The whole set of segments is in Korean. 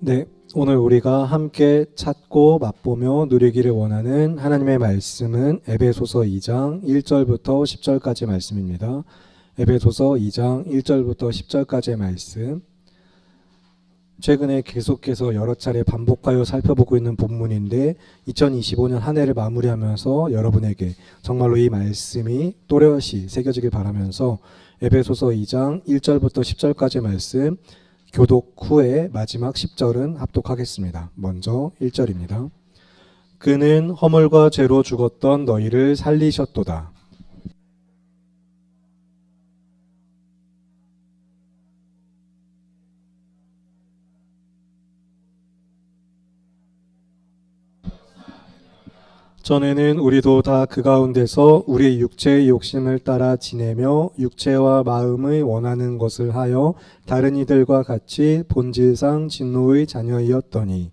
네, 오늘 우리가 함께 찾고 맛보며 누리기를 원하는 하나님의 말씀은 에베소서 2장 1절부터 10절까지 말씀입니다. 에베소서 2장 1절부터 10절까지의 말씀. 최근에 계속해서 여러 차례 반복하여 살펴보고 있는 본문인데 2025년 한 해를 마무리하면서 여러분에게 정말로 이 말씀이 또렷이 새겨지길 바라면서 에베소서 2장 1절부터 10절까지의 말씀 교독 후에 마지막 10절은 합독하겠습니다. 먼저 1절입니다. 그는 허물과 죄로 죽었던 너희를 살리셨도다. 전에는 우리도 다 그 가운데서 우리 육체의 욕심을 따라 지내며 육체와 마음의 원하는 것을 하여 다른 이들과 같이 본질상 진노의 자녀이었더니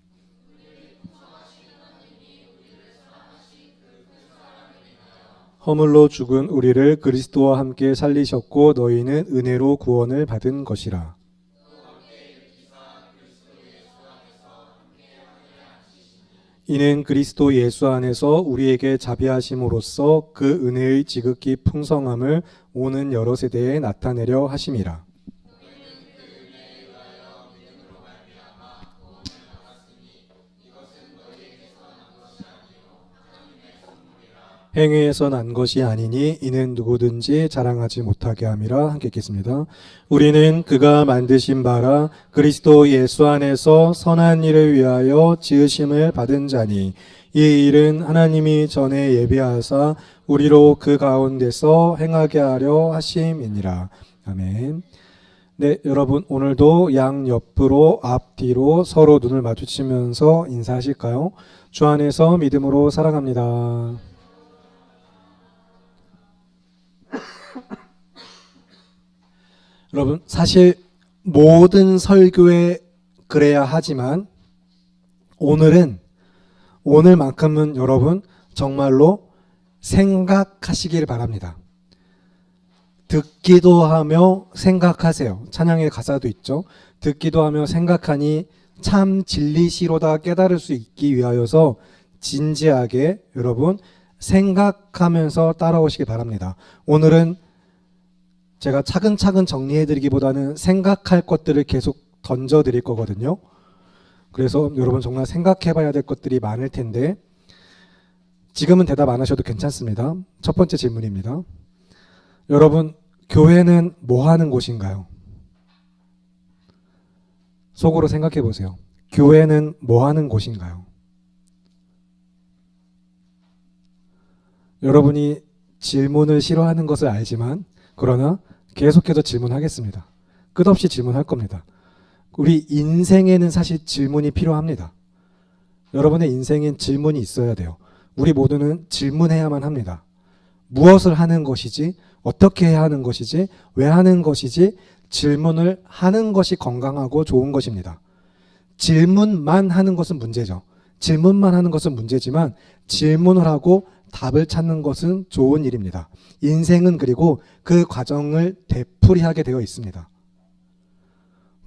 허물로 죽은 우리를 그리스도와 함께 살리셨고 너희는 은혜로 구원을 받은 것이라. 이는 그리스도 예수 안에서 우리에게 자비하심으로써 그 은혜의 지극히 풍성함을 오는 여러 세대에 나타내려 하심이라. 행위에서 난 것이 아니니 이는 누구든지 자랑하지 못하게 함이라. 함께 읽겠습니다. 우리는 그가 만드신 바라 그리스도 예수 안에서 선한 일을 위하여 지으심을 받은 자니 이 일은 하나님이 전에 예비하사 우리로 그 가운데서 행하게 하려 하심이니라. 아멘. 네, 여러분 오늘도 양옆으로 앞뒤로 서로 눈을 마주치면서 인사하실까요? 주 안에서 믿음으로 살아갑니다. 여러분 사실 모든 설교에 그래야 하지만 오늘만큼은 여러분 정말로 생각하시길 바랍니다. 듣기도 하며 생각하세요. 찬양의 가사도 있죠. 듣기도 하며 생각하니 참 진리시로다 깨달을 수 있기 위하여서 진지하게 여러분 생각하면서 따라오시기 바랍니다. 오늘은 제가 차근차근 정리해드리기보다는 생각할 것들을 계속 던져드릴 거거든요. 그래서 여러분 정말 생각해봐야 될 것들이 많을 텐데 지금은 대답 안 하셔도 괜찮습니다. 첫 번째 질문입니다. 여러분 교회는 뭐 하는 곳인가요? 속으로 생각해 보세요. 교회는 뭐 하는 곳인가요? 여러분이 질문을 싫어하는 것을 알지만 그러나 계속해서 질문하겠습니다. 끝없이 질문할 겁니다. 우리 인생에는 사실 질문이 필요합니다. 여러분의 인생엔 질문이 있어야 돼요. 우리 모두는 질문해야만 합니다. 무엇을 하는 것이지, 어떻게 해야 하는 것이지, 왜 하는 것이지, 질문을 하는 것이 건강하고 좋은 것입니다. 질문만 하는 것은 문제죠. 질문만 하는 것은 문제지만 질문을 하고 답을 찾는 것은 좋은 일입니다. 인생은 그리고 그 과정을 되풀이하게 되어 있습니다.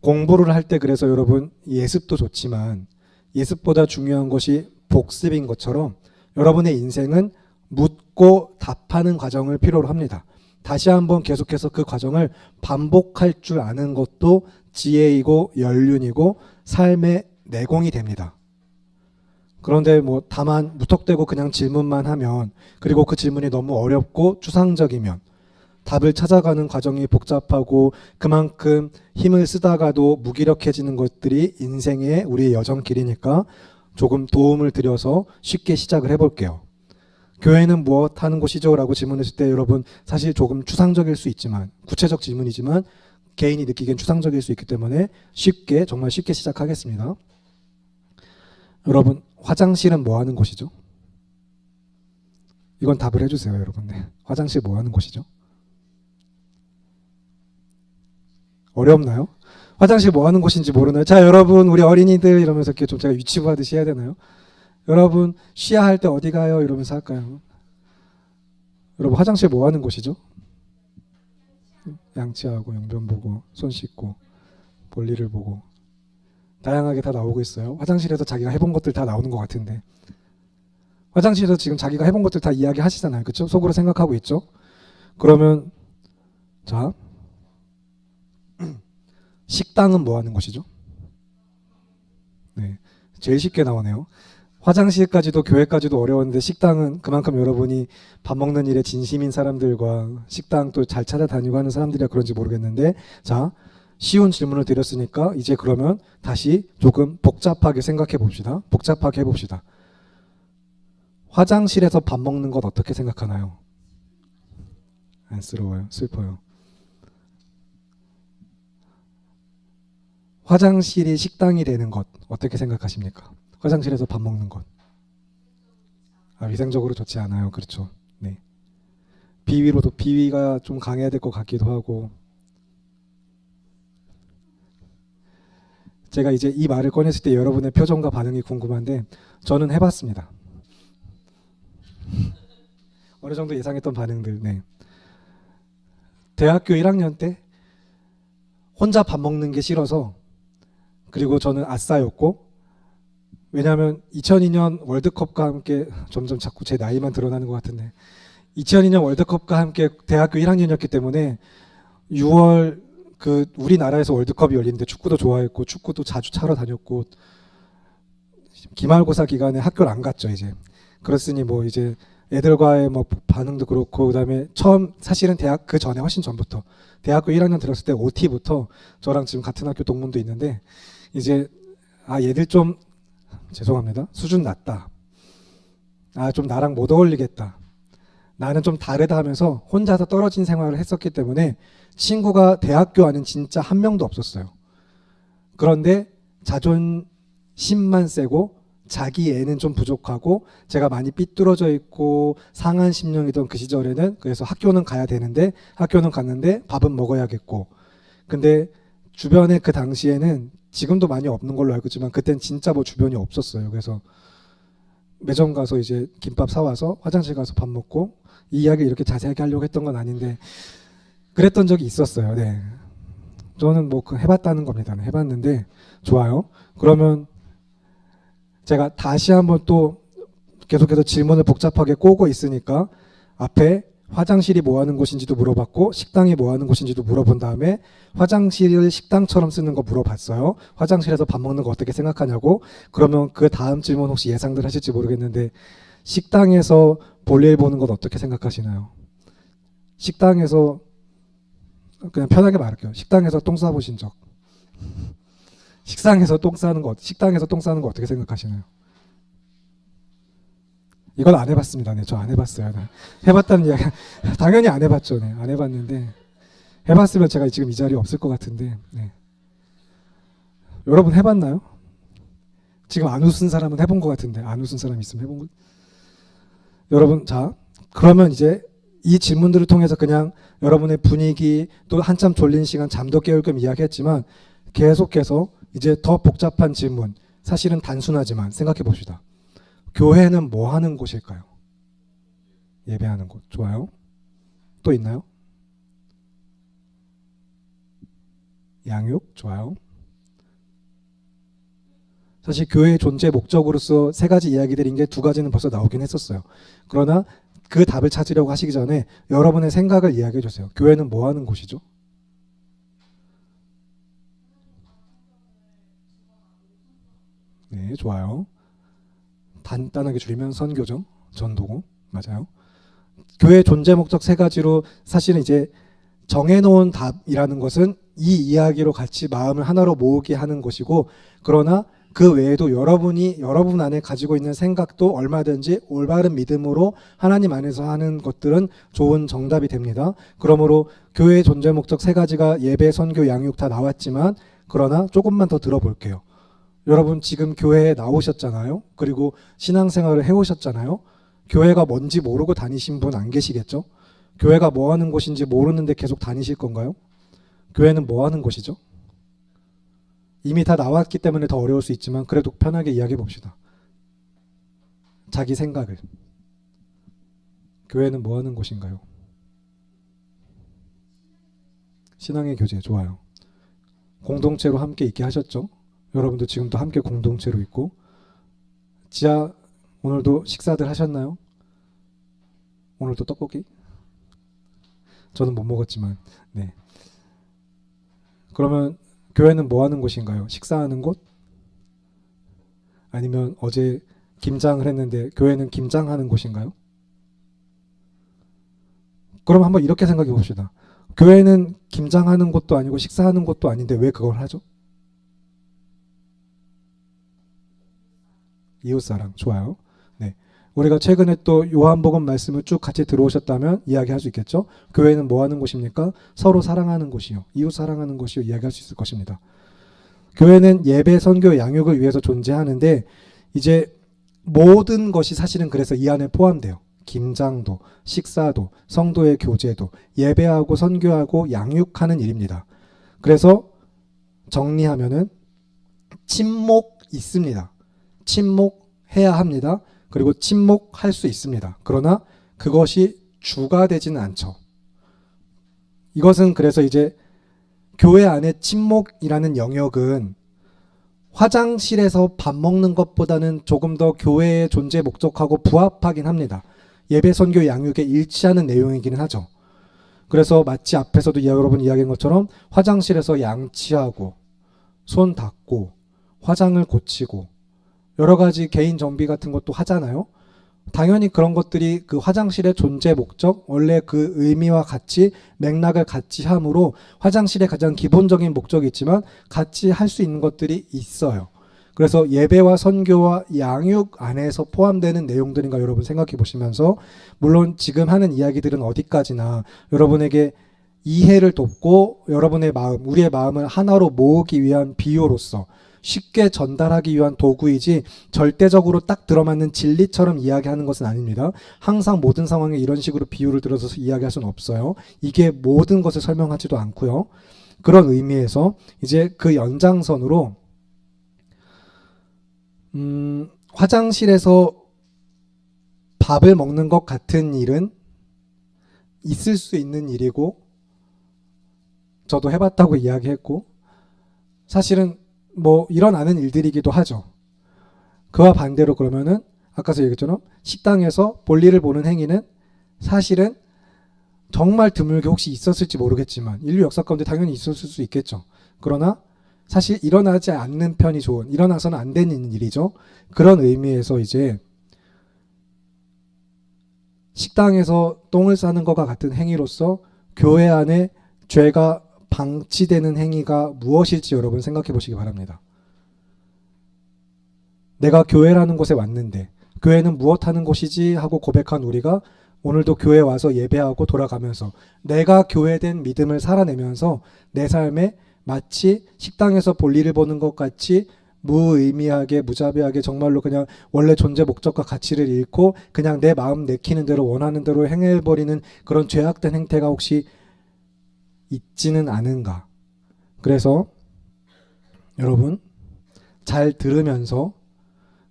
공부를 할 때 그래서 여러분 예습도 좋지만 예습보다 중요한 것이 복습인 것처럼 여러분의 인생은 묻고 답하는 과정을 필요로 합니다. 다시 한번 계속해서 그 과정을 반복할 줄 아는 것도 지혜이고 연륜이고 삶의 내공이 됩니다. 그런데 다만 무턱대고 그냥 질문만 하면 그리고 그 질문이 너무 어렵고 추상적이면 답을 찾아가는 과정이 복잡하고 그만큼 힘을 쓰다가도 무기력해지는 것들이 인생의 우리의 여정길이니까 조금 도움을 드려서 쉽게 시작을 해볼게요. 교회는 무엇 하는 곳이죠? 라고 질문했을 때 여러분 사실 조금 추상적일 수 있지만 구체적 질문이지만 개인이 느끼기엔 추상적일 수 있기 때문에 정말 쉽게 시작하겠습니다. 여러분 화장실은 뭐 하는 곳이죠? 이건 답을 해주세요 여러분. 네. 화장실 뭐 하는 곳이죠? 어렵나요? 화장실 뭐 하는 곳인지 모르나요? 자 여러분 우리 어린이들 이러면서 이렇게 좀 제가 유치부하듯이 해야 되나요? 여러분 쉬야 할 때 어디 가요? 이러면서 할까요? 여러분 화장실 뭐 하는 곳이죠? 양치하고 용변 보고 손 씻고 볼일을 보고 다양하게 다 나오고 있어요. 화장실에서 자기가 해본 것들 다 나오는 것 같은데 화장실에서 지금 자기가 해본 것들 다 이야기 하시잖아요. 그렇죠? 속으로 생각하고 있죠. 그러면 자 식당은 뭐 하는 곳이죠? 네, 제일 쉽게 나오네요. 화장실까지도 교회까지도 어려웠는데 식당은 그만큼 여러분이 밥 먹는 일에 진심인 사람들과 식당 또 잘 찾아다니고 하는 사람들이라 그런지 모르겠는데 자 쉬운 질문을 드렸으니까 이제 그러면 다시 조금 복잡하게 생각해 봅시다. 복잡하게 해봅시다. 화장실에서 밥 먹는 것 어떻게 생각하나요? 안쓰러워요. 슬퍼요. 화장실이 식당이 되는 것 어떻게 생각하십니까? 화장실에서 밥 먹는 것. 위생적으로 좋지 않아요. 그렇죠. 네. 비위로도 비위가 좀 강해야 될 것 같기도 하고 제가 이제 이 말을 꺼냈을 때 여러분의 표정과 반응이 궁금한데 저는 해봤습니다. 어느 정도 예상했던 반응들. 네. 대학교 1학년 때 혼자 밥 먹는 게 싫어서 그리고 저는 아싸였고 왜냐하면 2002년 월드컵과 함께 점점 자꾸 제 나이만 드러나는 것 같은데 2002년 월드컵과 함께 대학교 1학년이었기 때문에 6월 그 우리나라에서 월드컵이 열리는데 축구도 좋아했고 축구도 자주 차러 다녔고 기말고사 기간에 학교를 안 갔죠 이제. 그랬으니 뭐 이제 애들과의 뭐 반응도 그렇고 그다음에 처음 사실은 대학 그 전에 훨씬 전부터 대학교 1학년 들었을 때 OT부터 저랑 지금 같은 학교 동문도 있는데 이제 얘들 좀 죄송합니다 수준 낮다. 좀 나랑 못 어울리겠다. 나는 좀 다르다 하면서 혼자서 떨어진 생활을 했었기 때문에 친구가 대학교 안엔 진짜 한 명도 없었어요. 그런데 자존심만 세고 자기 애는 좀 부족하고 제가 많이 삐뚤어져 있고 상한 심령이던 그 시절에는 그래서 학교는 가야 되는데 학교는 갔는데 밥은 먹어야겠고 근데 주변에 그 당시에는 지금도 많이 없는 걸로 알고 있지만 그땐 진짜 뭐 주변이 없었어요. 그래서 매점 가서 이제 김밥 사와서 화장실 가서 밥 먹고 이 이야기 이렇게 자세하게 하려고 했던 건 아닌데 그랬던 적이 있었어요. 네. 저는 뭐 해봤다는 겁니다. 해봤는데 좋아요. 그러면 제가 다시 한번 또 계속해서 질문을 복잡하게 꼬고 있으니까 앞에 화장실이 뭐 하는 곳인지도 물어봤고 식당이 뭐 하는 곳인지도 물어본 다음에 화장실을 식당처럼 쓰는 거 물어봤어요. 화장실에서 밥 먹는 거 어떻게 생각하냐고. 그러면 그 다음 질문 혹시 예상들 하실지 모르겠는데 식당에서 볼일 보는 건 어떻게 생각하시나요? 식당에서 그냥 편하게 말할게요. 식당에서 똥 싸보신 적. 식당에서 똥 싸는 거 어떻게 생각하시나요? 이건 안 해봤습니다. 네, 저 안 해봤어요. 네. 해봤다는 이야기 당연히 안 해봤죠. 네, 안 해봤는데 해봤으면 제가 지금 이 자리에 없을 것 같은데. 네. 여러분 해봤나요? 지금 안 웃은 사람은 해본 것 같은데 안 웃은 사람 있으면 해본 거. 여러분 자 그러면 이제 이 질문들을 통해서 그냥 여러분의 분위기 또 한참 졸린 시간 잠도 깨울 겸 이야기했지만 계속해서 이제 더 복잡한 질문 사실은 단순하지만 생각해 봅시다. 교회는 뭐 하는 곳일까요? 예배하는 곳. 좋아요. 또 있나요? 양육. 좋아요. 사실 교회의 존재 목적으로서 세 가지 이야기 드린 게 두 가지는 벌써 나오긴 했었어요. 그러나 그 답을 찾으려고 하시기 전에 여러분의 생각을 이야기해 주세요. 교회는 뭐 하는 곳이죠? 네, 좋아요. 간단하게 줄이면 선교죠. 전도고. 맞아요. 교회 존재 목적 세 가지로 사실은 이제 정해놓은 답이라는 것은 이 이야기로 같이 마음을 하나로 모으게 하는 것이고 그러나 그 외에도 여러분 안에 가지고 있는 생각도 얼마든지 올바른 믿음으로 하나님 안에서 하는 것들은 좋은 정답이 됩니다. 그러므로 교회의 존재 목적 세 가지가 예배, 선교, 양육 다 나왔지만 그러나 조금만 더 들어볼게요. 여러분 지금 교회에 나오셨잖아요. 그리고 신앙생활을 해오셨잖아요. 교회가 뭔지 모르고 다니신 분 안 계시겠죠? 교회가 뭐 하는 곳인지 모르는데 계속 다니실 건가요? 교회는 뭐 하는 곳이죠? 이미 다 나왔기 때문에 더 어려울 수 있지만 그래도 편하게 이야기해 봅시다. 자기 생각을. 교회는 뭐 하는 곳인가요? 신앙의 교제. 좋아요. 공동체로 함께 있게 하셨죠? 여러분도 지금도 함께 공동체로 있고, 지하 오늘도 식사들 하셨나요? 오늘도 떡볶이? 저는 못 먹었지만, 네. 그러면 교회는 뭐 하는 곳인가요? 식사하는 곳? 아니면 어제 김장을 했는데 교회는 김장하는 곳인가요? 그럼 한번 이렇게 생각해 봅시다. 교회는 김장하는 곳도 아니고 식사하는 곳도 아닌데 왜 그걸 하죠? 이웃사랑. 좋아요. 네. 우리가 최근에 또 요한복음 말씀을 쭉 같이 들어오셨다면 이야기할 수 있겠죠? 교회는 뭐 하는 곳입니까? 서로 사랑하는 곳이요. 이웃 사랑하는 곳이요. 이야기할 수 있을 것입니다. 교회는 예배, 선교, 양육을 위해서 존재하는데 이제 모든 것이 사실은 그래서 이 안에 포함돼요. 김장도, 식사도, 성도의 교제도, 예배하고 선교하고 양육하는 일입니다. 그래서 정리하면은 침묵 있습니다. 침묵해야 합니다. 그리고 침묵할 수 있습니다. 그러나 그것이 주가 되지는 않죠. 이것은 그래서 이제 교회 안에 침묵이라는 영역은 화장실에서 밥 먹는 것보다는 조금 더 교회의 존재 목적하고 부합하긴 합니다. 예배, 선교, 양육에 일치하는 내용이기는 하죠. 그래서 마치 앞에서도 여러분 이야기한 것처럼 화장실에서 양치하고 손 닦고 화장을 고치고 여러 가지 개인 정비 같은 것도 하잖아요. 당연히 그런 것들이 그 화장실의 존재 목적, 원래 그 의미와 같이 맥락을 같이 함으로 화장실의 가장 기본적인 목적이 있지만 같이 할 수 있는 것들이 있어요. 그래서 예배와 선교와 양육 안에서 포함되는 내용들인가 여러분 생각해 보시면서, 물론 지금 하는 이야기들은 어디까지나 여러분에게 이해를 돕고 여러분의 마음, 우리의 마음을 하나로 모으기 위한 비유로서 쉽게 전달하기 위한 도구이지 절대적으로 딱 들어맞는 진리처럼 이야기하는 것은 아닙니다. 항상 모든 상황에 이런 식으로 비유를 들어서 이야기할 수는 없어요. 이게 모든 것을 설명하지도 않고요. 그런 의미에서 이제 그 연장선으로 화장실에서 밥을 먹는 것 같은 일은 있을 수 있는 일이고 저도 해봤다고 이야기했고 사실은 뭐 일어나는 일들이기도 하죠. 그와 반대로 그러면은 아까서 얘기했처럼 식당에서 볼일을 보는 행위는 사실은 정말 드물게 혹시 있었을지 모르겠지만 인류 역사 가운데 당연히 있었을 수 있겠죠. 그러나 사실 일어나지 않는 편이 좋은, 일어나서는 안 되는 일이죠. 그런 의미에서 이제 식당에서 똥을 싸는 것과 같은 행위로서 교회 안에 죄가 방치되는 행위가 무엇일지 여러분 생각해 보시기 바랍니다. 내가 교회라는 곳에 왔는데 교회는 무엇 하는 곳이지 하고 고백한 우리가 오늘도 교회 와서 예배하고 돌아가면서 내가 교회된 믿음을 살아내면서 내 삶에 마치 식당에서 볼일을 보는 것 같이 무의미하게 무자비하게 정말로 그냥 원래 존재 목적과 가치를 잃고 그냥 내 마음 내키는 대로 원하는 대로 행해버리는 그런 죄악된 행태가 혹시 있지는 않은가. 그래서 여러분 잘 들으면서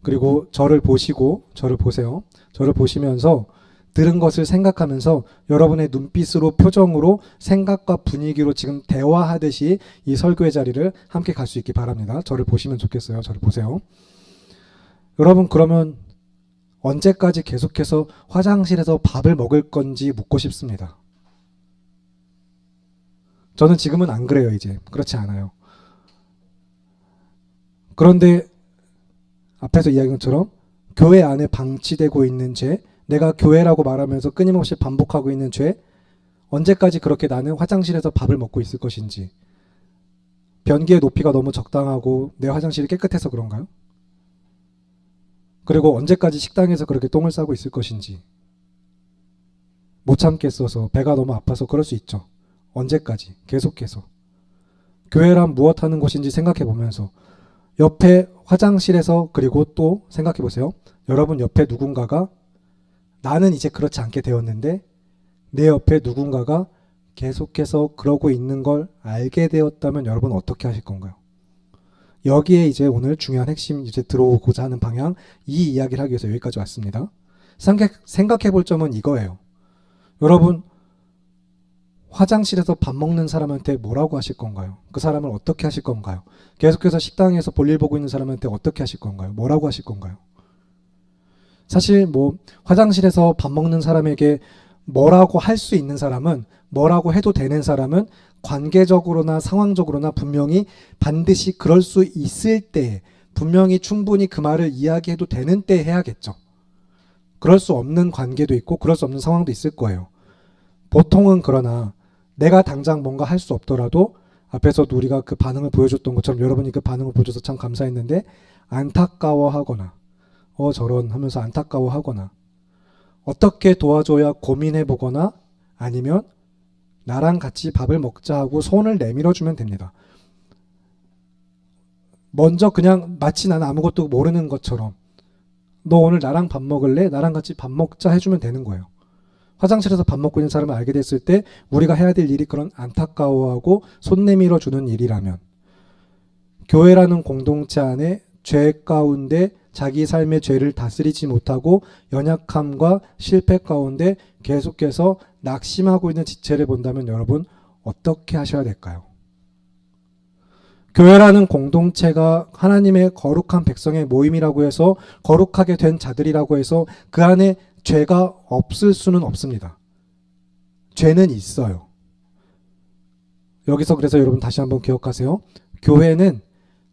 그리고 저를 보시고 저를 보세요. 저를 보시면서 들은 것을 생각하면서 여러분의 눈빛으로 표정으로 생각과 분위기로 지금 대화하듯이 이 설교의 자리를 함께 갈 수 있기 바랍니다. 저를 보시면 좋겠어요. 저를 보세요. 여러분 그러면 언제까지 계속해서 화장실에서 밥을 먹을 건지 묻고 싶습니다. 저는 지금은 안 그래요. 이제 그렇지 않아요. 그런데 앞에서 이야기한 것처럼 교회 안에 방치되고 있는 죄, 내가 교회라고 말하면서 끊임없이 반복하고 있는 죄, 언제까지 그렇게 나는 화장실에서 밥을 먹고 있을 것인지, 변기의 높이가 너무 적당하고 내 화장실이 깨끗해서 그런가요? 그리고 언제까지 식당에서 그렇게 똥을 싸고 있을 것인지, 못 참겠어서 배가 너무 아파서 그럴 수 있죠. 언제까지 계속해서 교회란 무엇 하는 곳인지 생각해 보면서 옆에 화장실에서 그리고 또 생각해 보세요. 여러분 옆에 누군가가 나는 이제 그렇지 않게 되었는데 내 옆에 누군가가 계속해서 그러고 있는 걸 알게 되었다면 여러분 어떻게 하실 건가요? 여기에 이제 오늘 중요한 핵심 이제 들어오고자 하는 방향, 이 이야기를 하기 위해서 여기까지 왔습니다. 생각해 볼 점은 이거예요. 여러분 화장실에서 밥 먹는 사람한테 뭐라고 하실 건가요? 그 사람을 어떻게 하실 건가요? 계속해서 식당에서 볼일 보고 있는 사람한테 어떻게 하실 건가요? 뭐라고 하실 건가요? 사실 뭐 화장실에서 밥 먹는 사람에게 뭐라고 할 수 있는 사람은, 뭐라고 해도 되는 사람은 관계적으로나 상황적으로나 분명히 반드시 그럴 수 있을 때, 분명히 충분히 그 말을 이야기해도 되는 때 해야겠죠. 그럴 수 없는 관계도 있고 그럴 수 없는 상황도 있을 거예요. 보통은 그러나 내가 당장 뭔가 할 수 없더라도 앞에서도 우리가 그 반응을 보여줬던 것처럼 여러분이 그 반응을 보여줘서 참 감사했는데 안타까워하거나 저런 하면서 안타까워하거나 어떻게 도와줘야 고민해보거나 아니면 나랑 같이 밥을 먹자 하고 손을 내밀어주면 됩니다. 먼저 그냥 마치 나는 아무것도 모르는 것처럼 너 오늘 나랑 밥 먹을래? 나랑 같이 밥 먹자 해주면 되는 거예요. 화장실에서 밥 먹고 있는 사람을 알게 됐을 때 우리가 해야 될 일이 그런 안타까워하고 손 내밀어 주는 일이라면, 교회라는 공동체 안에 죄 가운데 자기 삶의 죄를 다스리지 못하고 연약함과 실패 가운데 계속해서 낙심하고 있는 지체를 본다면 여러분 어떻게 하셔야 될까요? 교회라는 공동체가 하나님의 거룩한 백성의 모임이라고 해서 거룩하게 된 자들이라고 해서 그 안에 죄가 없을 수는 없습니다. 죄는 있어요. 여기서 그래서 여러분 다시 한번 기억하세요. 교회는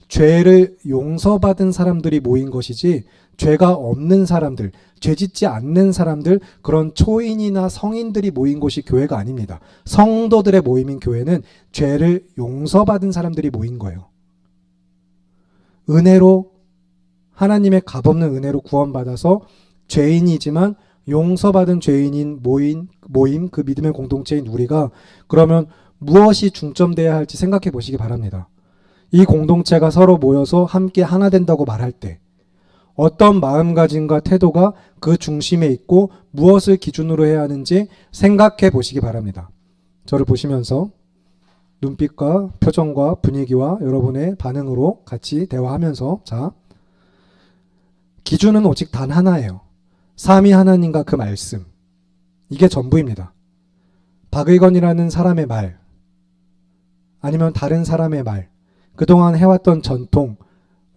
죄를 용서받은 사람들이 모인 것이지 죄가 없는 사람들, 죄짓지 않는 사람들, 그런 초인이나 성인들이 모인 곳이 교회가 아닙니다. 성도들의 모임인 교회는 죄를 용서받은 사람들이 모인 거예요. 은혜로, 하나님의 값없는 은혜로 구원받아서 죄인이지만 용서받은 죄인인 모임, 그 믿음의 공동체인 우리가 그러면 무엇이 중점돼야 할지 생각해 보시기 바랍니다. 이 공동체가 서로 모여서 함께 하나 된다고 말할 때 어떤 마음가짐과 태도가 그 중심에 있고 무엇을 기준으로 해야 하는지 생각해 보시기 바랍니다. 저를 보시면서 눈빛과 표정과 분위기와 여러분의 반응으로 같이 대화하면서, 자, 기준은 오직 단 하나예요. 삼위 하나님과 그 말씀. 이게 전부입니다. 박의건이라는 사람의 말, 아니면 다른 사람의 말, 그동안 해왔던 전통,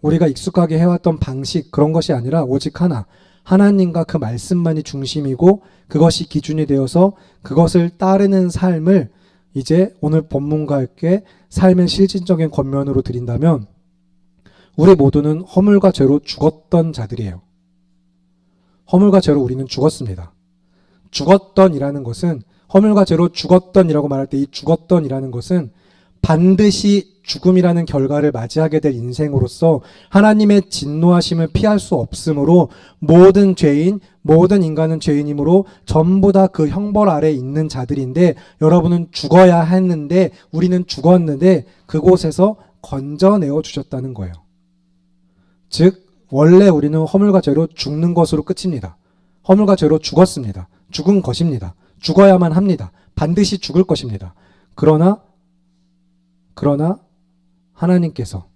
우리가 익숙하게 해왔던 방식, 그런 것이 아니라 오직 하나, 하나님과 그 말씀만이 중심이고 그것이 기준이 되어서 그것을 따르는 삶을 이제 오늘 본문과 함께 삶의 실질적인 권면으로 드린다면 우리 모두는 허물과 죄로 죽었던 자들이에요. 허물과 죄로 우리는 죽었습니다. 죽었던이라는 것은, 허물과 죄로 죽었던이라고 말할 때 이 죽었던이라는 것은 반드시 죽음이라는 결과를 맞이하게 될 인생으로서 하나님의 진노하심을 피할 수 없으므로 모든 죄인, 모든 인간은 죄인이므로 전부 다 그 형벌 아래에 있는 자들인데 여러분은 죽어야 했는데, 우리는 죽었는데 그곳에서 건져내어 주셨다는 거예요. 즉 원래 우리는 허물과 죄로 죽는 것으로 끝입니다. 허물과 죄로 죽었습니다. 죽은 것입니다. 죽어야만 합니다. 반드시 죽을 것입니다. 그러나 하나님께서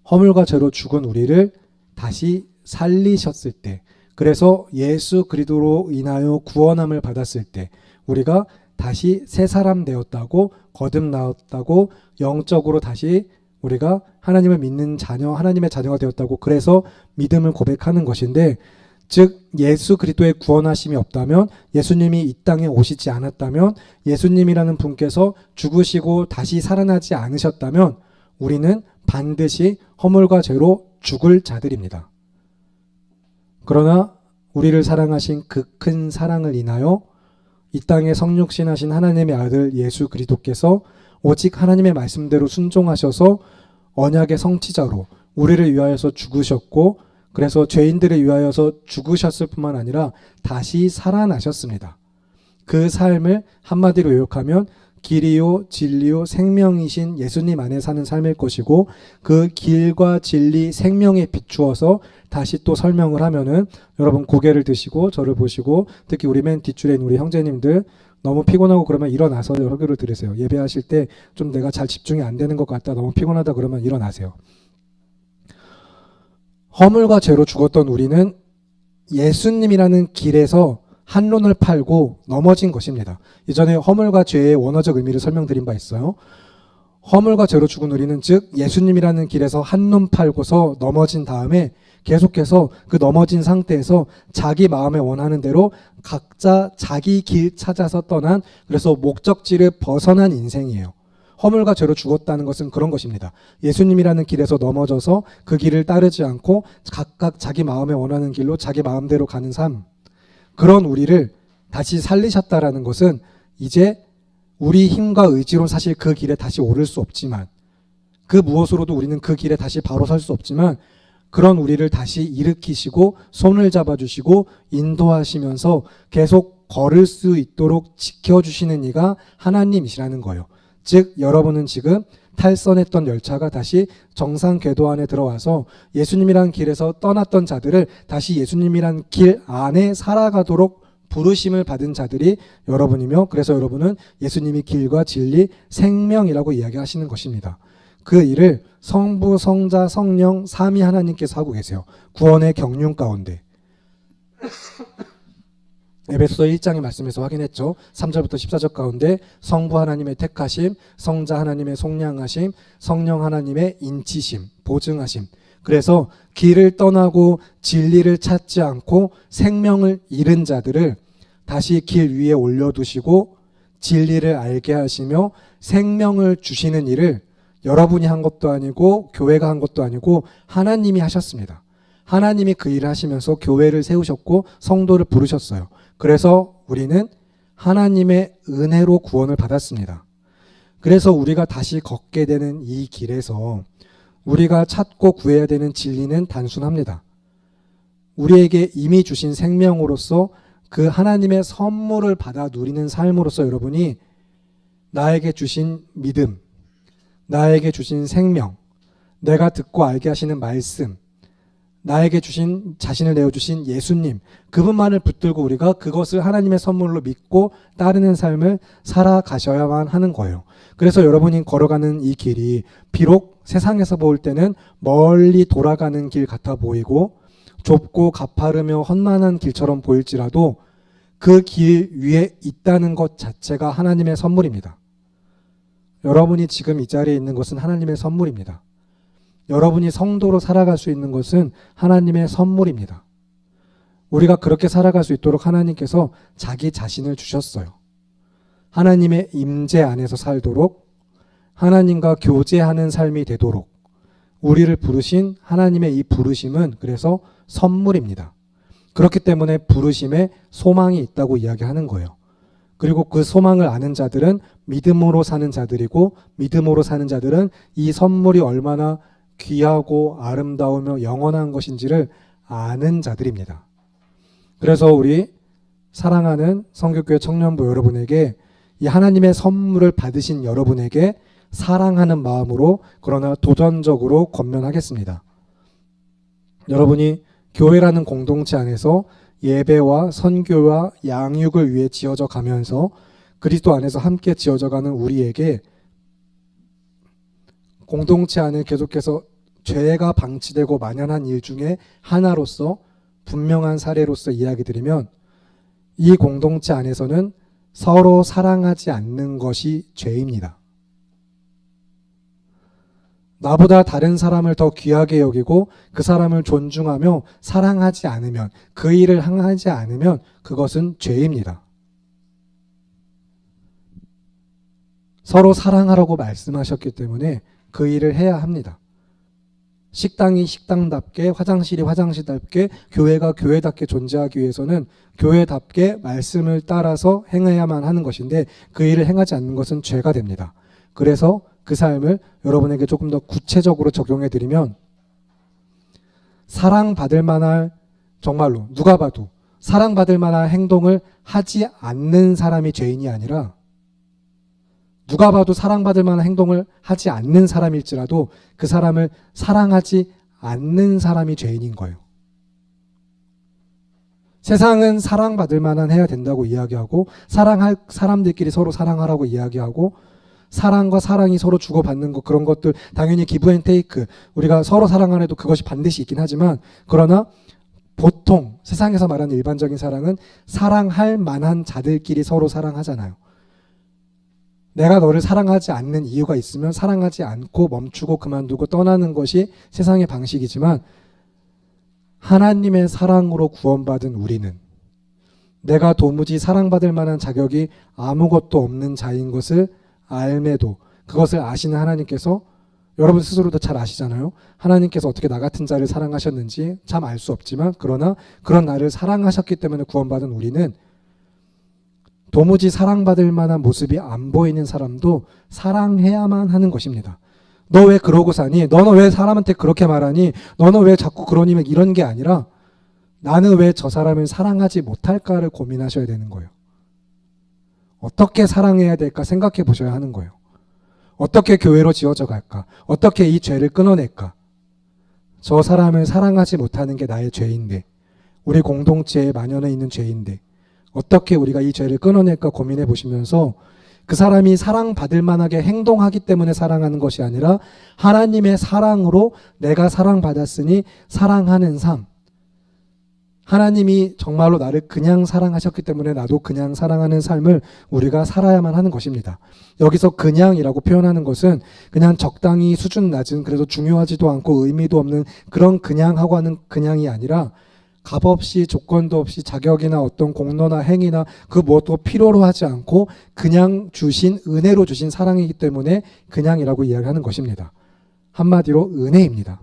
허물과 죄로 죽은 우리를 다시 살리셨을 때, 그래서 예수 그리스도로 인하여 구원함을 받았을 때 우리가 다시 새 사람 되었다고, 거듭나왔다고, 영적으로 다시 우리가 하나님을 믿는 자녀, 하나님의 자녀가 되었다고, 그래서 믿음을 고백하는 것인데, 즉 예수 그리스도의 구원하심이 없다면, 예수님이 이 땅에 오시지 않았다면, 예수님이라는 분께서 죽으시고 다시 살아나지 않으셨다면 우리는 반드시 허물과 죄로 죽을 자들입니다. 그러나 우리를 사랑하신 그 큰 사랑을 인하여 이 땅에 성육신하신 하나님의 아들 예수 그리스도께서 오직 하나님의 말씀대로 순종하셔서 언약의 성취자로 우리를 위하여서 죽으셨고, 그래서 죄인들을 위하여서 죽으셨을 뿐만 아니라 다시 살아나셨습니다. 그 삶을 한마디로 요약하면 길이요 진리요 생명이신 예수님 안에 사는 삶일 것이고, 그 길과 진리 생명에 비추어서 다시 또 설명을 하면은, 여러분 고개를 드시고 저를 보시고, 특히 우리 맨 뒷줄에 있는 우리 형제님들 너무 피곤하고 그러면 일어나서 설교를 들으세요. 예배하실 때 좀 내가 잘 집중이 안 되는 것 같다, 너무 피곤하다 그러면 일어나세요. 허물과 죄로 죽었던 우리는 예수님이라는 길에서 한눈을 팔고 넘어진 것입니다. 이전에 허물과 죄의 원어적 의미를 설명드린 바 있어요. 허물과 죄로 죽은 우리는 즉 예수님이라는 길에서 한눈 팔고서 넘어진 다음에 계속해서 그 넘어진 상태에서 자기 마음에 원하는 대로 각자 자기 길 찾아서 떠난, 그래서 목적지를 벗어난 인생이에요. 허물과 죄로 죽었다는 것은 그런 것입니다. 예수님이라는 길에서 넘어져서 그 길을 따르지 않고 각각 자기 마음에 원하는 길로 자기 마음대로 가는 삶, 그런 우리를 다시 살리셨다라는 것은 이제 우리 힘과 의지로 사실 그 길에 다시 오를 수 없지만, 그 무엇으로도 우리는 그 길에 다시 바로 설 수 없지만, 그런 우리를 다시 일으키시고 손을 잡아주시고 인도하시면서 계속 걸을 수 있도록 지켜주시는 이가 하나님이시라는 거예요. 즉 여러분은 지금 탈선했던 열차가 다시 정상 궤도 안에 들어와서 예수님이란 길에서 떠났던 자들을 다시 예수님이란 길 안에 살아가도록 부르심을 받은 자들이 여러분이며, 그래서 여러분은 예수님이 길과 진리, 생명이라고 이야기하시는 것입니다. 그 일을 성부, 성자, 성령, 삼위 하나님께서 하고 계세요. 구원의 경륜 가운데. 에베소서 1장의 말씀에서 확인했죠. 3절부터 14절 가운데 성부 하나님의 택하심, 성자 하나님의 속량하심, 성령 하나님의 인치심, 보증하심. 그래서 길을 떠나고 진리를 찾지 않고 생명을 잃은 자들을 다시 길 위에 올려두시고 진리를 알게 하시며 생명을 주시는 일을 여러분이 한 것도 아니고 교회가 한 것도 아니고 하나님이 하셨습니다. 하나님이 그 일을 하시면서 교회를 세우셨고 성도를 부르셨어요. 그래서 우리는 하나님의 은혜로 구원을 받았습니다. 그래서 우리가 다시 걷게 되는 이 길에서 우리가 찾고 구해야 되는 진리는 단순합니다. 우리에게 이미 주신 생명으로서 그 하나님의 선물을 받아 누리는 삶으로서 여러분이 나에게 주신 믿음, 나에게 주신 생명, 내가 듣고 알게 하시는 말씀, 나에게 주신 자신을 내어주신 예수님, 그분만을 붙들고 우리가 그것을 하나님의 선물로 믿고 따르는 삶을 살아가셔야만 하는 거예요. 그래서 여러분이 걸어가는 이 길이 비록 세상에서 볼 때는 멀리 돌아가는 길 같아 보이고 좁고 가파르며 험난한 길처럼 보일지라도 그 길 위에 있다는 것 자체가 하나님의 선물입니다. 여러분이 지금 이 자리에 있는 것은 하나님의 선물입니다. 여러분이 성도로 살아갈 수 있는 것은 하나님의 선물입니다. 우리가 그렇게 살아갈 수 있도록 하나님께서 자기 자신을 주셨어요. 하나님의 임재 안에서 살도록, 하나님과 교제하는 삶이 되도록 우리를 부르신 하나님의 이 부르심은 그래서 선물입니다. 그렇기 때문에 부르심에 소망이 있다고 이야기하는 거예요. 그리고 그 소망을 아는 자들은 믿음으로 사는 자들이고, 믿음으로 사는 자들은 이 선물이 얼마나 귀하고 아름다우며 영원한 것인지를 아는 자들입니다. 그래서 우리 사랑하는 성교교회 청년부 여러분에게, 이 하나님의 선물을 받으신 여러분에게 사랑하는 마음으로 그러나 도전적으로 권면하겠습니다. 여러분이 교회라는 공동체 안에서 예배와 선교와 양육을 위해 지어져 가면서 그리스도 안에서 함께 지어져 가는 우리에게 공동체 안에 계속해서 죄가 방치되고 만연한 일 중에 하나로서 분명한 사례로서 이야기 드리면, 이 공동체 안에서는 서로 사랑하지 않는 것이 죄입니다. 나보다 다른 사람을 더 귀하게 여기고 그 사람을 존중하며 사랑하지 않으면, 그 일을 행하지 않으면 그것은 죄입니다. 서로 사랑하라고 말씀하셨기 때문에 그 일을 해야 합니다. 식당이 식당답게, 화장실이 화장실답게, 교회가 교회답게 존재하기 위해서는 교회답게 말씀을 따라서 행해야만 하는 것인데, 그 일을 행하지 않는 것은 죄가 됩니다. 그래서 그 삶을 여러분에게 조금 더 구체적으로 적용해 드리면, 사랑받을 만한, 정말로 누가 봐도 사랑받을 만한 행동을 하지 않는 사람이 죄인이 아니라, 누가 봐도 사랑받을 만한 행동을 하지 않는 사람일지라도 그 사람을 사랑하지 않는 사람이 죄인인 거예요. 세상은 사랑받을 만한 해야 된다고 이야기하고, 사랑할 사람들끼리 서로 사랑하라고 이야기하고, 사랑과 사랑이 서로 주고받는 것, 그런 것들 당연히 기브 앤 테이크, 우리가 서로 사랑 안에도 그것이 반드시 있긴 하지만, 그러나 보통 세상에서 말하는 일반적인 사랑은 사랑할 만한 자들끼리 서로 사랑하잖아요. 내가 너를 사랑하지 않는 이유가 있으면 사랑하지 않고 멈추고 그만두고 떠나는 것이 세상의 방식이지만, 하나님의 사랑으로 구원받은 우리는 내가 도무지 사랑받을 만한 자격이 아무것도 없는 자인 것을 알매도, 그것을 아시는 하나님께서, 여러분 스스로도 잘 아시잖아요. 하나님께서 어떻게 나 같은 자를 사랑하셨는지 참 알 수 없지만, 그러나 그런 나를 사랑하셨기 때문에 구원받은 우리는 도무지 사랑받을 만한 모습이 안 보이는 사람도 사랑해야만 하는 것입니다. 너 왜 그러고 사니? 너는 왜 사람한테 그렇게 말하니? 너는 왜 자꾸 그러니? 이런 게 아니라, 나는 왜 저 사람을 사랑하지 못할까를 고민하셔야 되는 거예요. 어떻게 사랑해야 될까 생각해 보셔야 하는 거예요. 어떻게 교회로 지어져 갈까? 어떻게 이 죄를 끊어낼까? 저 사람을 사랑하지 못하는 게 나의 죄인데, 우리 공동체에 만연해 있는 죄인데, 어떻게 우리가 이 죄를 끊어낼까 고민해 보시면서, 그 사람이 사랑받을 만하게 행동하기 때문에 사랑하는 것이 아니라 하나님의 사랑으로 내가 사랑받았으니 사랑하는 삶, 하나님이 정말로 나를 그냥 사랑하셨기 때문에 나도 그냥 사랑하는 삶을 우리가 살아야만 하는 것입니다. 여기서 그냥이라고 표현하는 것은 그냥 적당히 수준 낮은, 그래도 중요하지도 않고 의미도 없는 그런 그냥하고 하는 그냥이 아니라, 값없이 조건도 없이 자격이나 어떤 공로나 행위나 그 무엇도 필요로 하지 않고 그냥 주신, 은혜로 주신 사랑이기 때문에 그냥이라고 이야기하는 것입니다. 한마디로 은혜입니다.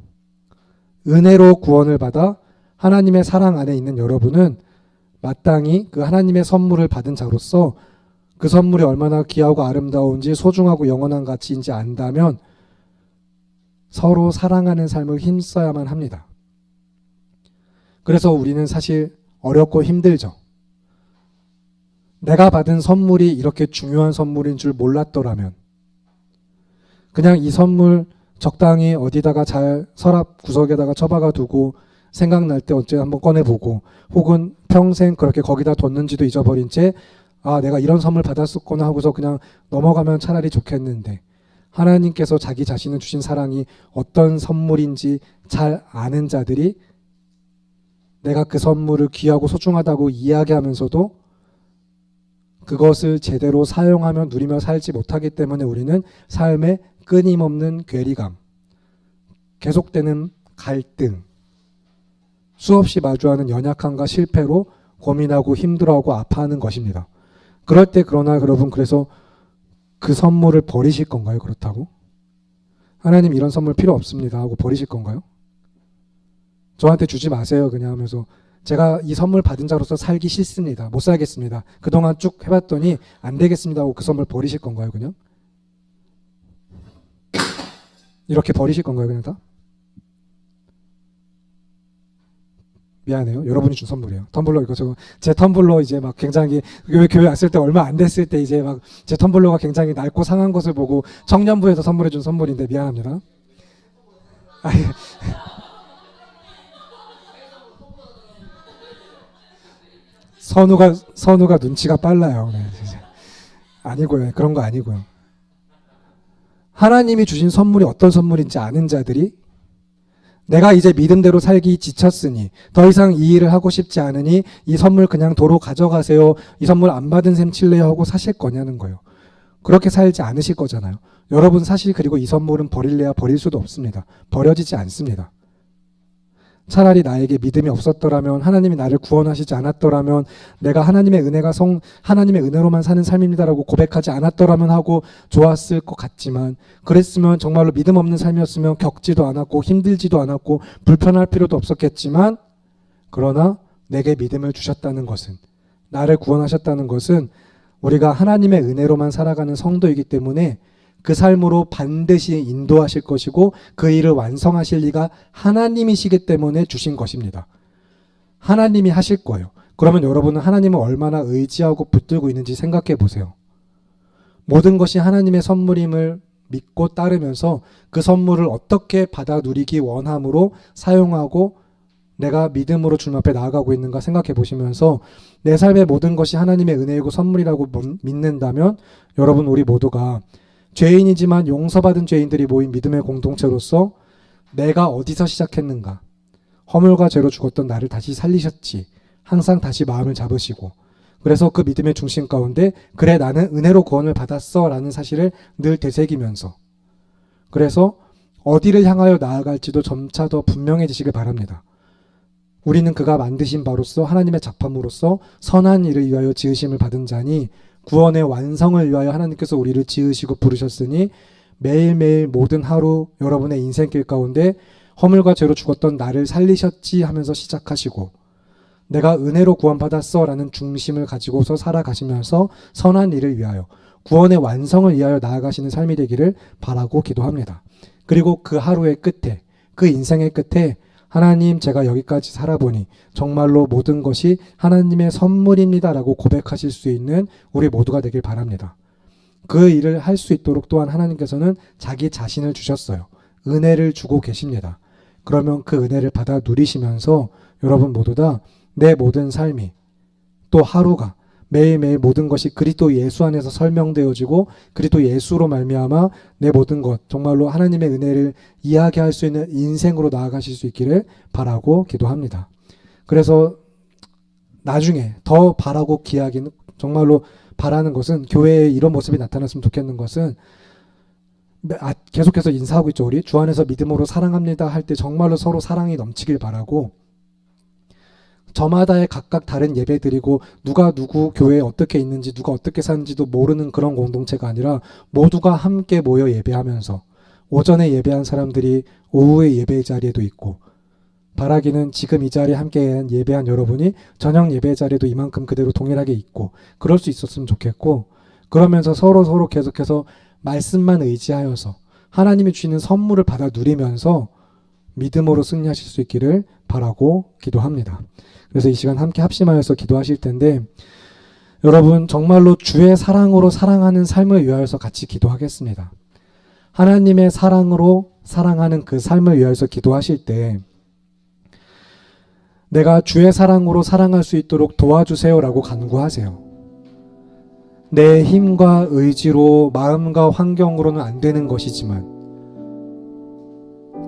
은혜로 구원을 받아 하나님의 사랑 안에 있는 여러분은 마땅히 그 하나님의 선물을 받은 자로서 그 선물이 얼마나 귀하고 아름다운지 소중하고 영원한 가치인지 안다면 서로 사랑하는 삶을 힘써야만 합니다. 그래서 우리는 사실 어렵고 힘들죠. 내가 받은 선물이 이렇게 중요한 선물인 줄 몰랐더라면, 그냥 이 선물 적당히 어디다가 잘 서랍 구석에다가 처박아 두고 생각날 때 언제 한번 꺼내보고, 혹은 평생 그렇게 거기다 뒀는지도 잊어버린 채 내가 이런 선물 받았었구나 하고서 그냥 넘어가면 차라리 좋겠는데, 하나님께서 자기 자신을 주신 사랑이 어떤 선물인지 잘 아는 자들이 내가 그 선물을 귀하고 소중하다고 이야기하면서도 그것을 제대로 사용하며 누리며 살지 못하기 때문에 우리는 삶에 끊임없는 괴리감, 계속되는 갈등, 수없이 마주하는 연약함과 실패로 고민하고 힘들어하고 아파하는 것입니다. 그럴 때 그러나 여러분, 그래서 그 선물을 버리실 건가요? 그렇다고? 하나님 이런 선물 필요 없습니다 하고 버리실 건가요? 저한테 주지 마세요 그냥 하면서, 제가 이 선물 받은 자로서 살기 싫습니다, 못 살겠습니다, 그동안 쭉 해봤더니 안 되겠습니다 하고 그 선물 버리실 건가요? 그냥 이렇게 버리실 건가요? 그냥 다? 미안해요. 여러분이 준 선물이에요. 텀블러 이거 저거 제 텀블러 이제 막 굉장히 교회 왔을 때 얼마 안 됐을 때 이제 막 제 텀블러가 굉장히 낡고 상한 것을 보고 청년부에서 선물해 준 선물인데 미안합니다. 선우가 눈치가 빨라요. 네, 아니고요. 그런 거 아니고요. 하나님이 주신 선물이 어떤 선물인지 아는 자들이 내가 이제 믿음대로 살기 지쳤으니 더 이상 이 일을 하고 싶지 않으니 이 선물 그냥 도로 가져가세요, 이 선물 안 받은 셈 칠래요 하고 사실 거냐는 거예요. 그렇게 살지 않으실 거잖아요. 여러분 사실 그리고 이 선물은 버릴래야 버릴 수도 없습니다. 버려지지 않습니다. 차라리 나에게 믿음이 없었더라면, 하나님이 나를 구원하시지 않았더라면, 내가 하나님의 은혜로만 사는 삶입니다라고 고백하지 않았더라면 하고 좋았을 것 같지만, 그랬으면 정말로 믿음 없는 삶이었으면 겪지도 않았고 힘들지도 않았고 불편할 필요도 없었겠지만, 그러나 내게 믿음을 주셨다는 것은, 나를 구원하셨다는 것은 우리가 하나님의 은혜로만 살아가는 성도이기 때문에 그 삶으로 반드시 인도하실 것이고 그 일을 완성하실 리가 하나님이시기 때문에 주신 것입니다. 하나님이 하실 거예요. 그러면 여러분은 하나님을 얼마나 의지하고 붙들고 있는지 생각해 보세요. 모든 것이 하나님의 선물임을 믿고 따르면서 그 선물을 어떻게 받아 누리기 원함으로 사용하고 내가 믿음으로 주님 앞에 나아가고 있는가 생각해 보시면서, 내 삶의 모든 것이 하나님의 은혜이고 선물이라고 믿는다면 여러분, 우리 모두가 죄인이지만 용서받은 죄인들이 모인 믿음의 공동체로서 내가 어디서 시작했는가, 허물과 죄로 죽었던 나를 다시 살리셨지. 항상 다시 마음을 잡으시고, 그래서 그 믿음의 중심 가운데 그래 나는 은혜로 구원을 받았어 라는 사실을 늘 되새기면서, 그래서 어디를 향하여 나아갈지도 점차 더 분명해지시길 바랍니다. 우리는 그가 만드신 바로서 하나님의 작품으로서 선한 일을 위하여 지으심을 받은 자니 구원의 완성을 위하여 하나님께서 우리를 지으시고 부르셨으니 매일매일 모든 하루 여러분의 인생길 가운데 허물과 죄로 죽었던 나를 살리셨지 하면서 시작하시고, 내가 은혜로 구원받았어 라는 중심을 가지고서 살아가시면서 선한 일을 위하여 구원의 완성을 위하여 나아가시는 삶이 되기를 바라고 기도합니다. 그리고 그 하루의 끝에, 그 인생의 끝에 하나님 제가 여기까지 살아보니 정말로 모든 것이 하나님의 선물입니다 라고 고백하실 수 있는 우리 모두가 되길 바랍니다. 그 일을 할 수 있도록 또한 하나님께서는 자기 자신을 주셨어요. 은혜를 주고 계십니다. 그러면 그 은혜를 받아 누리시면서 여러분 모두 다 내 모든 삶이, 또 하루가, 매일매일 모든 것이 그리스도 예수 안에서 설명되어지고 그리스도 예수로 말미암아 내 모든 것 정말로 하나님의 은혜를 이야기할 수 있는 인생으로 나아가실 수 있기를 바라고 기도합니다. 그래서 나중에 더 바라고 기하기는, 정말로 바라는 것은 교회에 이런 모습이 나타났으면 좋겠는 것은, 계속해서 인사하고 있죠. 우리 주 안에서 믿음으로 사랑합니다 할 때 정말로 서로 사랑이 넘치길 바라고, 저마다의 각각 다른 예배 드리고 누가 누구 교회에 어떻게 있는지 누가 어떻게 사는지도 모르는 그런 공동체가 아니라 모두가 함께 모여 예배하면서 오전에 예배한 사람들이 오후에 예배 자리에도 있고, 바라기는 지금 이 자리에 함께 예배한 여러분이 저녁 예배 자리에도 이만큼 그대로 동일하게 있고 그럴 수 있었으면 좋겠고, 그러면서 서로 계속해서 말씀만 의지하여서 하나님이 주시는 선물을 받아 누리면서 믿음으로 승리하실 수 있기를 바라고 기도합니다. 그래서 이 시간 함께 합심하여서 기도하실 텐데, 여러분 정말로 주의 사랑으로 사랑하는 삶을 위하여서 같이 기도하겠습니다. 하나님의 사랑으로 사랑하는 그 삶을 위하여서 기도하실 때, 내가 주의 사랑으로 사랑할 수 있도록 도와주세요라고 간구하세요. 내 힘과 의지로, 마음과 환경으로는 안 되는 것이지만,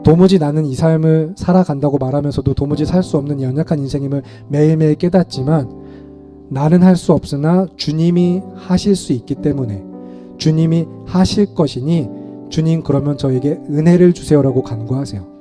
도무지 나는 이 삶을 살아간다고 말하면서도 도무지 살 수 없는 연약한 인생임을 매일매일 깨닫지만, 나는 할 수 없으나 주님이 하실 수 있기 때문에 주님이 하실 것이니 주님 그러면 저에게 은혜를 주세요라고 간구하세요.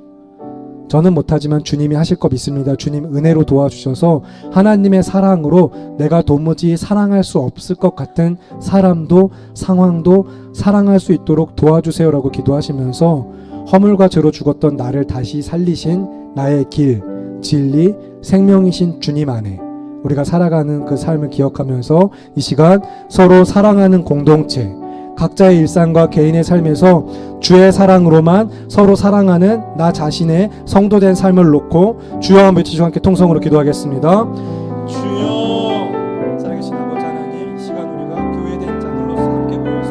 저는 못하지만 주님이 하실 것 믿습니다. 주님 은혜로 도와주셔서 하나님의 사랑으로 내가 도무지 사랑할 수 없을 것 같은 사람도 상황도 사랑할 수 있도록 도와주세요라고 기도하시면서 허물과 죄로 죽었던 나를 다시 살리신 나의 길, 진리, 생명이신 주님 안에 우리가 살아가는 그 삶을 기억하면서 이 시간 서로 사랑하는 공동체, 각자의 일상과 개인의 삶에서 주의 사랑으로만 서로 사랑하는 나 자신의 성도된 삶을 놓고 주여 한번 외치시고 함께 통성으로 기도하겠습니다. 주여, 살아계신 아버지 하나님, 이 시간 우리가 교회된 자들로서 함께 모여서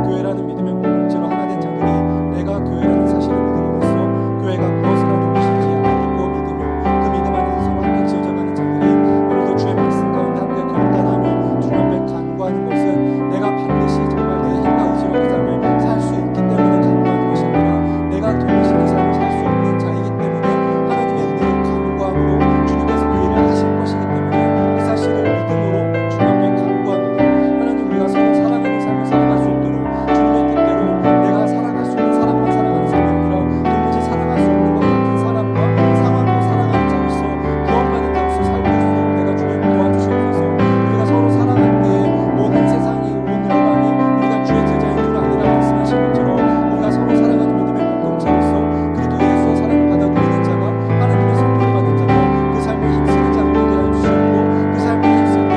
교회라는 믿음의 공동체로 하나 된 자들이 내가 교회라는 사실을 믿음으로써 교회가 무엇을 하는 것인지 알고 믿으며 그 믿음 안에서 서로 함께 지어져가는 자들이 오늘도 주의 말씀 가운데 함께 결단하며 주님 앞에 간구하는 것은 내가 반드시 정말 내 힘과 의지로 그 삶을 살 수 있기 때문에 간구하는 것이 아니라 내가 도우시는 삶을 살 수 있는 자이기 때문에 하나님의 은혜를 간구함으로 주님께서 그 일을 하실 것이기 때문에 그 사실을 믿음으로 주님 앞에 간구합니다. 하나님, 우리가 서로 사랑하는 삶을 살아갈 수 있도록 주님의 뜻대로 내가 사랑할 수 있는 사람만 사랑하는 삶이 아니라 도무지 사랑할 수 없는 것 같은 사람과 상황도 사랑하는 자로서 구원받는 자로서 살고 있도록 내가 주님 도와주시옵소서. 우리가 서로 사랑할 때 모든 세상이 온 열방이 우리가 주의 제자인 줄 아니라 말씀하신 것처럼 우리가 서로 사랑하는 믿음의 공동체로서 그리스도 예수의 사랑을 받아 누리는 자가 하나님의 선물을 받은 자가 그 삶을 힘쓰는 자를 되게 하여 주시고, 그 삶을 힘쓸 때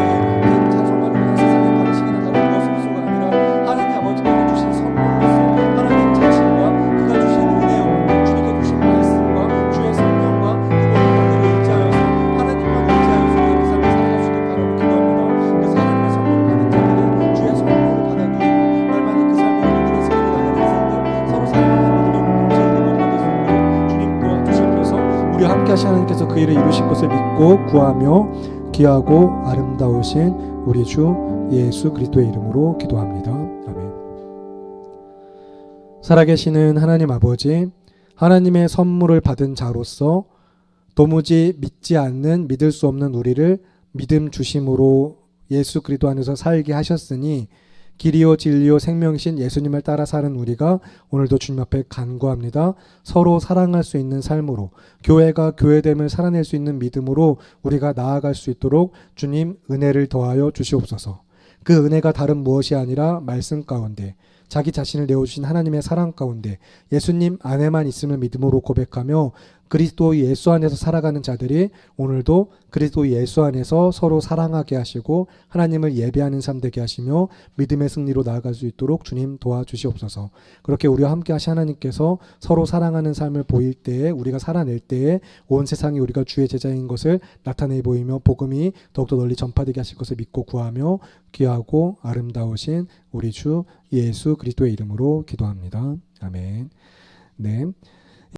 그 정말로 그냥 세상의 방식이나 다른 무엇 없소가 아니라 하나님 아버지께서 주신 선물로서 하나님 자신과 그가 주신 은혜와 주님께 주신 말씀과 주의 성령과 그 모든 것들을 의지하여서 하나님만 의지하여서 우리가 그 삶을 살아갈 수 있게 바라고 기도합니다. 그래서 하나님의 선물을 받은 자들이 주의 선물을 받아 누리고 날마다 그 삶을 누리는 삶을 나가는 인생들, 서로 사랑하는 믿음의 공동체를 모두가 될 수 있도록 주님 도와주시옵소서. 우리 함께 하신 하나님께서 그 일을 이루실 것을 믿고 구하며 귀하고 아름다우신 우리 주 예수 그리스도의 이름으로 기도합니다. 아멘. 살아계시는 하나님 아버지, 하나님의 선물을 받은 자로서 도무지 믿지 않는 믿을 수 없는 우리를 믿음 주심으로 예수 그리스도 안에서 살게 하셨으니 길이요 진리요 생명이신 예수님을 따라 사는 우리가 오늘도 주님 앞에 간구합니다. 서로 사랑할 수 있는 삶으로, 교회가 교회됨을 살아낼 수 있는 믿음으로 우리가 나아갈 수 있도록 주님 은혜를 더하여 주시옵소서. 그 은혜가 다른 무엇이 아니라 말씀 가운데 자기 자신을 내어주신 하나님의 사랑 가운데 예수님 안에만 있음을 믿음으로 고백하며 그리스도 예수 안에서 살아가는 자들이 오늘도 그리스도 예수 안에서 서로 사랑하게 하시고 하나님을 예배하는 삶 되게 하시며 믿음의 승리로 나아갈 수 있도록 주님 도와주시옵소서. 그렇게 우리와 함께 하신 하나님께서 서로 사랑하는 삶을 보일 때에, 우리가 살아낼 때에 온 세상이 우리가 주의 제자인 것을 나타내 보이며 복음이 더욱더 널리 전파되게 하실 것을 믿고 구하며 귀하고 아름다우신 우리 주 예수 그리스도의 이름으로 기도합니다. 아멘. 네.